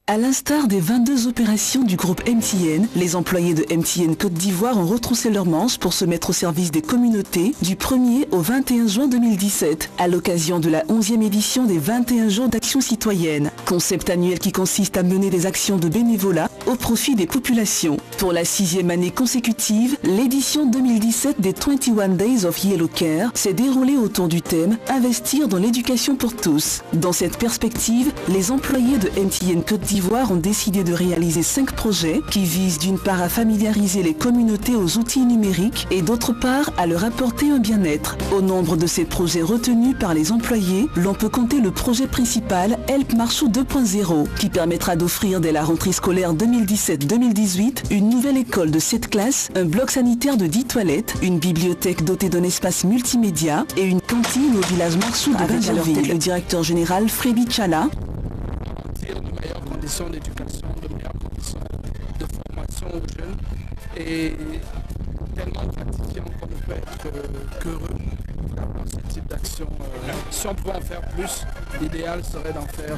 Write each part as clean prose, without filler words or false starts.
À l'instar des 22 opérations du groupe MTN, les employés de MTN Côte d'Ivoire ont retroussé leurs manches pour se mettre au service des communautés du 1er au 21 juin 2017, à l'occasion de la 11e édition des 21 jours d'action citoyenne, concept annuel qui consiste à mener des actions de bénévolat au profit des populations. Pour la 6e année consécutive, l'édition 2017 des 21 Days of Yellow Care s'est déroulée autour du thème « Investir dans l'éducation pour tous ». Dans cette perspective, les employés de MTN Côte d'Ivoire ont décidé de réaliser 5 projets qui visent d'une part à familiariser les communautés aux outils numériques et d'autre part à leur apporter un bien-être. Au nombre de ces projets retenus par les employés, l'on peut compter le projet principal Help Marchou 2.0 qui permettra d'offrir dès la rentrée scolaire 2017-2018 une nouvelle école de 7 classes, un bloc sanitaire de 10 toilettes, une bibliothèque dotée d'un espace multimédia et une cantine au village Marchou de Benjerville. Le directeur général Fréby Tchala. De meilleures conditions d'éducation, de meilleures conditions de formation aux jeunes et tellement gratifiant qu'on ne peut être qu'heureux d'avoir ce type d'action. Si on pouvait en faire plus, l'idéal serait d'en faire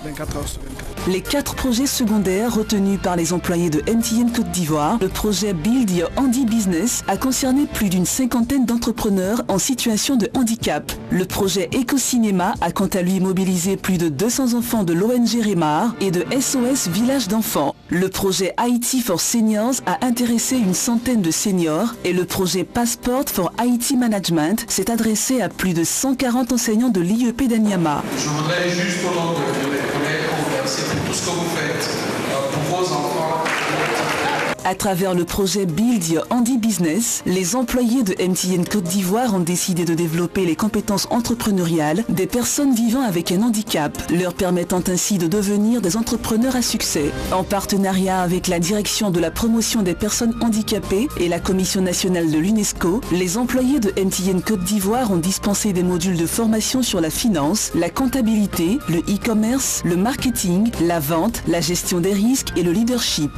24 heures sur 24. Les 4 projets secondaires retenus par les employés de MTN Côte d'Ivoire, le projet Build Your Handi Business a concerné plus d'une 50aine d'entrepreneurs en situation de handicap. Le projet Éco-Cinéma a quant à lui mobilisé plus de 200 enfants de l'ONG Rémar et de SOS Village d'enfants. Le projet IT for Seniors a intéressé une centaine de seniors et le projet Passport for IT Management s'est adressé à plus de 140 enseignants de l'IEP d'Anyama. Je voudrais juste au nom de mes collègues remercier pour tout ce que vous faites pour vos enfants. À travers le projet Build Your Handi Business, les employés de MTN Côte d'Ivoire ont décidé de développer les compétences entrepreneuriales des personnes vivant avec un handicap, leur permettant ainsi de devenir des entrepreneurs à succès. En partenariat avec la direction de la promotion des personnes handicapées et la Commission nationale de l'UNESCO, les employés de MTN Côte d'Ivoire ont dispensé des modules de formation sur la finance, la comptabilité, le e-commerce, le marketing, la vente, la gestion des risques et le leadership.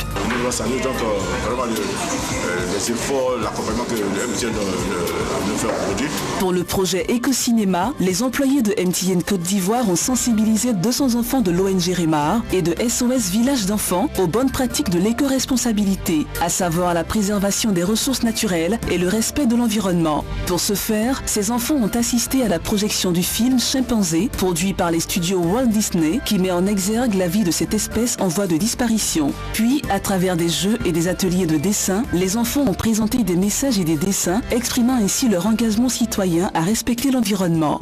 Vraiment les efforts, l'accompagnement que le MTN nous fait aujourd'hui. Pour le projet Éco-Cinéma, les employés de MTN Côte d'Ivoire ont sensibilisé 200 enfants de l'ONG Rémar et de SOS Village d'enfants aux bonnes pratiques de l'éco-responsabilité, à savoir la préservation des ressources naturelles et le respect de l'environnement. Pour ce faire, ces enfants ont assisté à la projection du film Chimpanzé, produit par les studios Walt Disney, qui met en exergue la vie de cette espèce en voie de disparition. Puis, à travers des jeux et des ateliers de dessin, les enfants ont présenté des messages et des dessins exprimant ainsi leur engagement citoyen à respecter l'environnement.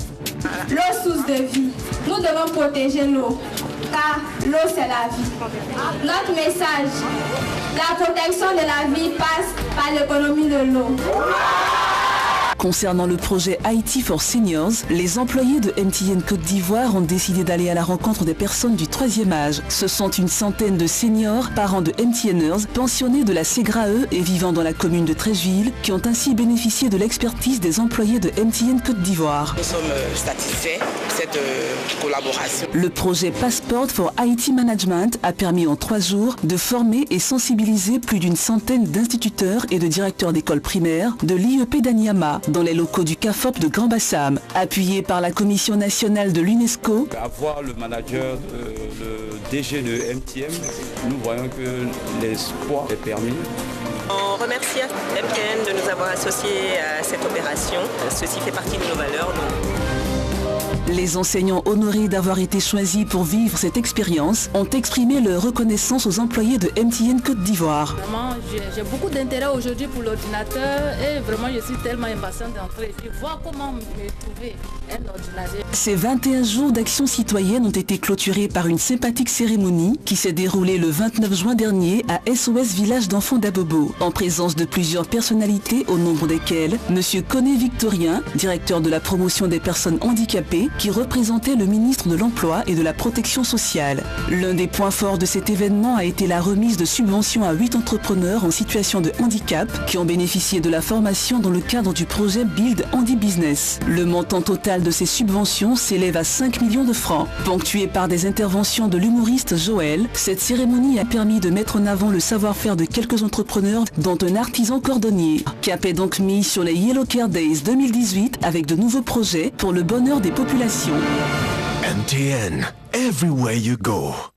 L'eau, source de vie. Nous devons protéger l'eau, car l'eau c'est la vie. Notre message, la protection de la vie passe par l'économie de l'eau. Concernant le projet IT for Seniors, les employés de MTN Côte d'Ivoire ont décidé d'aller à la rencontre des personnes du 3e âge. Ce sont une centaine de seniors, parents de MTNers, pensionnés de la SEGRAE et vivant dans la commune de Treichville, qui ont ainsi bénéficié de l'expertise des employés de MTN Côte d'Ivoire. Nous sommes satisfaits de cette collaboration. Le projet Passport for IT Management a permis en 3 jours de former et sensibiliser plus d'une centaine d'instituteurs et de directeurs d'écoles primaires de l'IEP d'Anyama, dans les locaux du CAFOP de Grand Bassam. Appuyé par la Commission nationale de l'UNESCO, avoir le manager, le DG de MTN, nous voyons que l'espoir est permis. On remercie MTN de nous avoir associés à cette opération. Ceci fait partie de nos valeurs. Les enseignants honorés d'avoir été choisis pour vivre cette expérience ont exprimé leur reconnaissance aux employés de MTN Côte d'Ivoire. Vraiment, j'ai beaucoup d'intérêt aujourd'hui pour l'ordinateur et vraiment je suis tellement impatiente d'entrer et voir comment me trouver un ordinateur. Ces 21 jours d'action citoyenne ont été clôturés par une sympathique cérémonie qui s'est déroulée le 29 juin dernier à SOS Village d'enfants d'Abobo, en présence de plusieurs personnalités au nombre desquelles M. Koné Victorien, directeur de la promotion des personnes handicapées, qui représentait le ministre de l'Emploi et de la Protection sociale. L'un des points forts de cet événement a été la remise de subventions à 8 entrepreneurs en situation de handicap qui ont bénéficié de la formation dans le cadre du projet Build Handi Business. Le montant total de ces subventions s'élève à 5 millions de francs. Ponctuée par des interventions de l'humoriste Joël, cette cérémonie a permis de mettre en avant le savoir-faire de quelques entrepreneurs, dont un artisan cordonnier. Cap est donc mis sur les Yellow Care Days 2018 avec de nouveaux projets pour le bonheur des populations. MTN, everywhere you go.